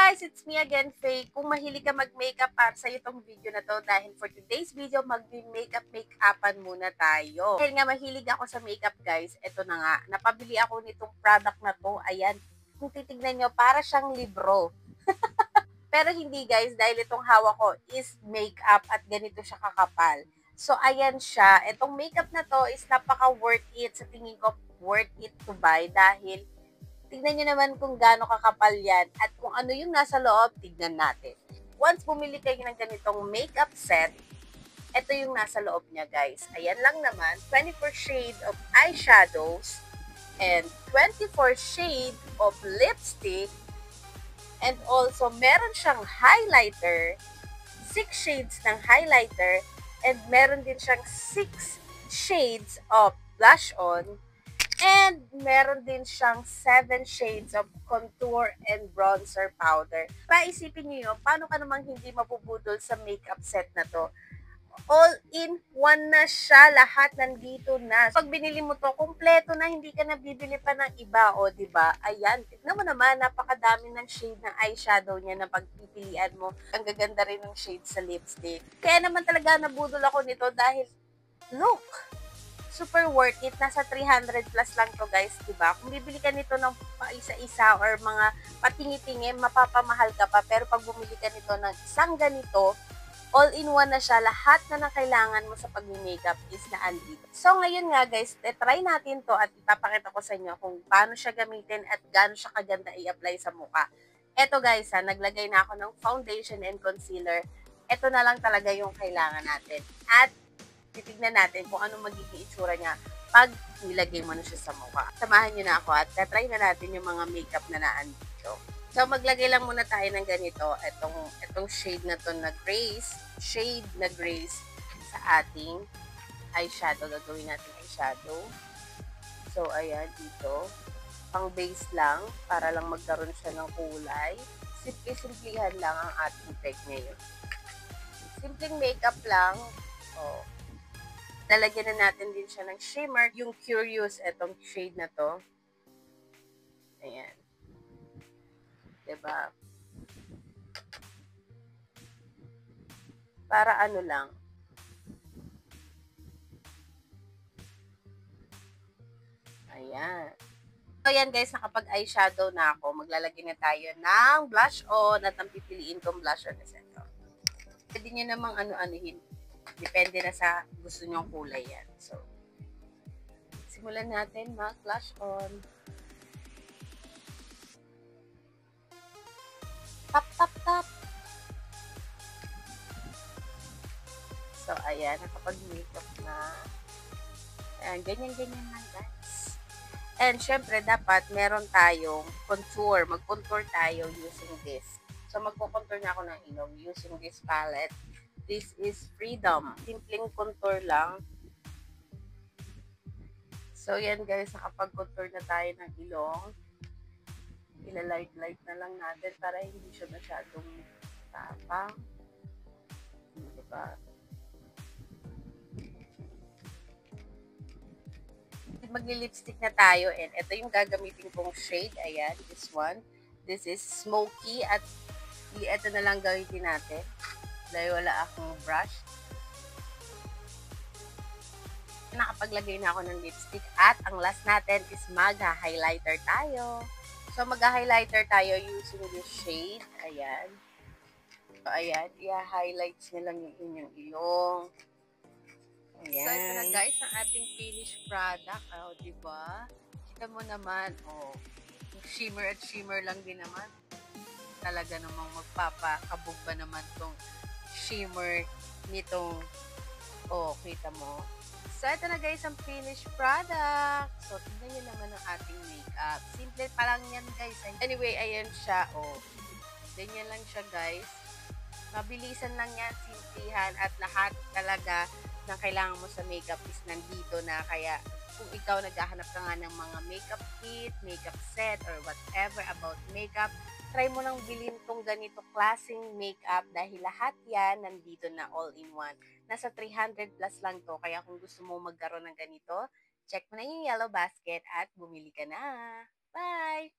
guys, it's me again, Faye. Kung mahilig ka mag-makeup para sa itong video na to, dahil for today's video, mag-makeup-makeupan muna tayo. Dahil nga mahilig ako sa makeup guys, eto na nga, napabili ako nitong product na to. Ayan, kung titignan nyo, para siyang libro. Pero hindi guys, dahil itong hawak ko is makeup at ganito siya kakapal. So ayan siya, itong makeup na to is napaka worth it. Sa tingin ko, worth it to buy dahil tignan nyo naman kung gaano kakapal yan at kung ano yung nasa loob, tignan natin. Once bumili kayo ng ganitong makeup set, ito yung nasa loob niya guys. Ayan lang naman, 24 shade of eyeshadows and 24 shade of lipstick and also meron siyang highlighter, 6 shades ng highlighter and meron din siyang 6 shades of blush on. And meron din siyang 7 shades of contour and bronzer powder. Paisipin niyo yun, paano ka namang hindi mapuputol sa makeup set na to? All in one na siya, lahat nandito na. Pag binili mo to, kompleto na, hindi ka na bibili pa ng iba, o diba? Ayan, tignan mo naman, napakadami ng shade ng eyeshadow niya na pagpipilian mo. Ang gaganda rin ng shade sa lipstick. Kaya naman talaga nabudol ako nito dahil, look! Super worth it. Nasa 300 plus lang to guys, diba? Kung bibili ka nito ng isa-isa or mga patingi-tingi, mapapamahal ka pa. Pero pag bumili ka nito ng isang ganito, all-in-one na siya. Lahat na ng kailangan mo sa pag-makeup is naandito. So ngayon nga guys, try natin to at ipapakita ko sa inyo kung paano siya gamitin at gaano siya kaganda i-apply sa mukha. Eto guys, naglagay na ako ng foundation and concealer. Eto na lang talaga yung kailangan natin. At titignan natin kung ano magiging itsura niya pag nilagay mo na siya sa mukha. Samahan niyo na ako at try na natin yung mga makeup na naandito. So, maglagay lang muna tayo ng ganito. Itong shade na to na Grace. Shade na Grace sa ating eyeshadow. Gagawin natin eyeshadow. So, ayan, dito. Pang base lang, para lang magkaroon siya ng kulay. Simple-simplihan lang ang ating peg ngayon. Simpleng makeup lang. Oh. Lalagyan na natin din siya ng shimmer. Yung Curious, etong shade na to. Ayan. Diba? Para ano lang. Ayan. So, ayan guys, nakapag-eyeshadow na ako. Maglalagay na tayo ng blush on at ang pipiliin kong blush on is ito. Pwede nyo namang ano-anuhin. Depende na sa gusto nyong kulay yan. So, simulan natin mag-blush on. Tap, tap, tap. So, ayan. Nakapag-makeup na. Ayan, ganyan-ganyan lang, guys. And, syempre, dapat meron tayong contour. Mag-contour tayo using this. So, magpo-contour na ako ng ilong using this palette. This is Freedom. Simpleng contour lang. So, yan guys, nakapag-contour na tayo ng ilong. Ilalight-light na lang natin para hindi siya masyadong tapang. Diba? Magli-lipstick na tayo and ito yung gagamitin kong shade. Ayan, this one. This is Smoky at ito na lang gawin natin. Dahil wala akong brush. Nakapaglagay na ako ng lipstick at ang last natin is mag-highlighter tayo. So, mag-highlighter tayo using this shade. Ayan. So, ayan. I-highlights nyo lang yung inyong ilong. Ayan. So, ito na guys ang ating finished product. Oh, diba? Kita mo naman. Oh, shimmer at shimmer lang din naman. Talaga namang magpapakabog ba naman tong shimmer nitong, oh, kita mo. So, ito na guys ang finished product. So, tignan nyo naman ang ating makeup. Simple pa lang yan guys. Anyway, ayan siya, oh. Ganyan lang siya guys. Mabilisan lang yan, simplihan, at lahat talaga ng kailangan mo sa makeup is nandito na. Kaya, kung ikaw naghahanap ka nga ng mga makeup kit, makeup set, or whatever about makeup, try mo lang bilhin tong ganito klaseng makeup dahil lahat yan nandito na all-in-one. Nasa 300 plus lang to. Kaya kung gusto mo magkaroon ng ganito, check mo na yung yellow basket at bumili ka na. Bye!